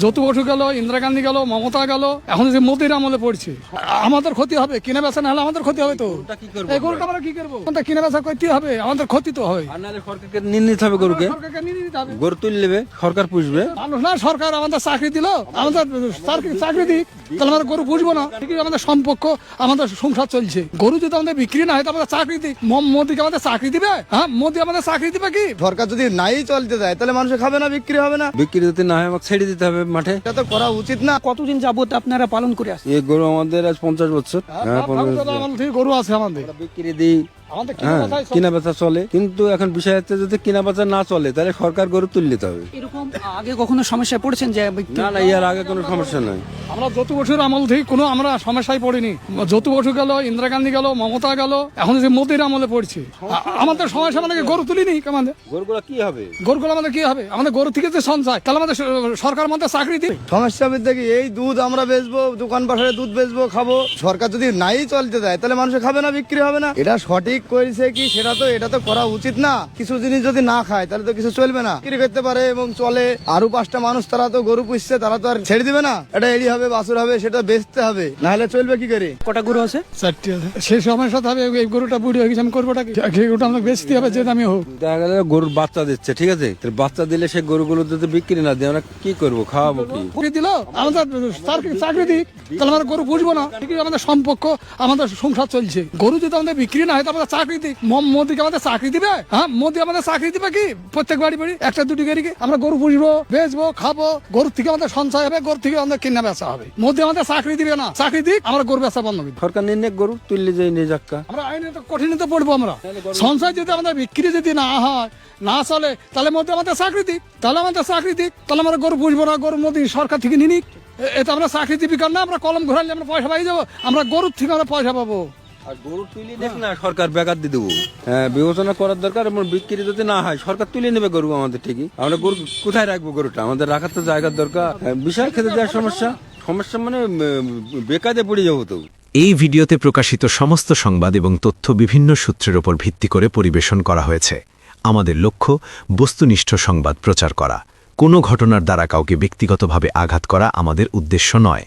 যৌতুক বসু গেল, ইন্দিরা গান্ধী গেল, মমতা গেল, এখন যে মোদির আমলে পড়ছে আমাদের ক্ষতি হবে। কিনে বেচা না হলে আমাদের ক্ষতি হবে। তো এই গরুটা আমরা কি করবো? কিনে বেচা করতে হবে, আমাদের ক্ষতি তো হয়। সরকারকে নিয়ে নিতে হবে, গরুকে গরু তুলে নেবে, সরকার পুষবে। মানুষ না, সরকার আমাদের চাকরি দিল, আমাদের চাকরি দিক, তাহলে আমরা গরু পুষবো না। আমাদের সম্পর্ক, আমাদের সংসার চলছে। গরু যদি আমাদের বিক্রি না হয় তো আমাদের চাকরি দিক। মোদিকে আমাদের চাকরি দিবে? হ্যাঁ, মোদি আমাদের চাকরি দিবে কি? সরকার যদি নাই চলতে দেয় তাহলে মানুষ খাবে না, বিক্রি হবে না। বিক্রি যদি না হয় আমাকে ছেড়ে দিতে হবে মাঠে। এটা তো করা উচিত না। কতদিন যাবত আপনারা পালন করে আসছেন? এই গরু আমাদের আজ 50 বছর। হ্যাঁ, 50 বছর গরু আছে আমাদের, বিক্রি দিই। হ্যাঁ, কিনা বেচা চলে, কিন্তু এখন বিষয় হচ্ছে যদি কিনা বেচা না চলে তাহলে সরকার গরু তুলে নিতে হবে। এরকম আগে কখনো সমস্যায় পড়েছেন যে না না, এর আগে কোনো সমস্যা নাই। আমরা যৌতুক বসুর আমল থেকে কোনো আমরা সমস্যায় পড়িনি। যৌতুক বসু গেল, ইন্দিরা গান্ধী গেল, মমতা গেল, এখন যে মোদির আমলে পড়ছে আমাদের সমস্যা। মানে গরু তুলিনি আমাদের গরুগুলো কি হবে? গরুগুলো আমাদের কি হবে? আমাদের গরু থেকে যে সঞ্চয়, তাহলে আমাদের সরকার আমাদের চাকরি দিই। সমস্যা বলতে কি, এই দুধ আমরা বেচবো, দোকান পাশে দুধ বেচবো, খাবো। সরকার যদি নাই চলতে দেয় তাহলে মানুষ খাবে না, বিক্রি হবে না। এটা সঠিক করেছে কি এটা তো করা উচিত না। কিছু জিনিস যদি না খায় তাহলে তো কিছু চলবে না। বিক্রি করতে পারে এবং চলে। আরো 5টা মানুষ তারা তো গরু পুষছে, তারা তো আর ছেড়ে দিবে না। এটা এড়ি হবে, বাছুর হবে, সেটা বেচতে হবে, না হলে চলবে কি করে? কটা গরু আছে? 4টি আছে। সেই সময়ের সাথে হবে এই গরুটা বুড়ি হয়ে গেছে, আমি করবোটা কি? গরুটা আমাকে বেচতে হবে, যে দামি হোক। দেখা গেল গরুর বাচ্চা দিচ্ছে, ঠিক আছে, বাচ্চা দিলে সে গরুগুলো যদি বিক্রি না দিয়ে আমরা কি করবো, খাওয়াবো কি? দিল আমাদের চাকরি দিক, তাহলে আমরা গরু পুষবো না। আমাদের সম্পর্ক, আমাদের সংসার চলছে। গরু যদি আমাদের বিক্রি না হয় তো আমাদের চাকরি দিক। মোদিকে আমাদের চাকরি দিবে? হ্যাঁ, মোদি আমাদের চাকরি দিবে কি? প্রত্যেক বাড়ি একটা দুটি গাড়িকে আমরা গরু পুষবো, বেচবো, খাবো। গরুর থেকে আমাদের সঞ্চয় হবে, গরু থেকে আমাদের কিনা বেচা হবে। মোদি আমাদের চাকরি দিবে না, চাকরি দিক, আমরা গরু বেচা বন্ধ করি। সরকার নিয়ে গরু তুললে যাই নিয়ে যাক্কা। আমরা আইনে তো কঠিনতে পড়বো। আমরা সঞ্চয় যদি আমাদের বিক্রি যদি না হয়, না চলে, তাহলে মোদি আমাদের চাকরি দিক, তাহলে আমাদের চাকরি দিক, তাহলে আমরা গরু পুষবো না। গরু মোদি সরকার থেকে নিক। এটা আমরা চাকরি দিবি কারণ না, আমরা কলম ঘোরালে আমরা পয়সা পাই যাবো। আমরা গরুর থেকে আমরা পয়সা পাবো। আর গরু তুলে দেখ না, সরকার বেকার দিয়ে দেবো। হ্যাঁ, বিবেচনা করার দরকার। এবং বিক্রি যদি না হয় সরকার তুলে নেবে গরু আমাদের, ঠিকই। আমরা গরু কোথায় রাখবো? গরুটা আমাদের রাখার তো জায়গার দরকার। বিশাল খেতে দেওয়ার সমস্যা মানে বেকারে পড়ে যাবো তো। এই ভিডিওতে প্রকাশিত সমস্ত সংবাদ এবং তথ্য বিভিন্ন সূত্রের উপর ভিত্তি করে পরিবেশন করা হয়েছে। আমাদের লক্ষ্য বস্তুনিষ্ঠ সংবাদ প্রচার করা। কোনো ঘটনার দ্বারা কাউকে ব্যক্তিগতভাবে আঘাত করা আমাদের উদ্দেশ্য নয়।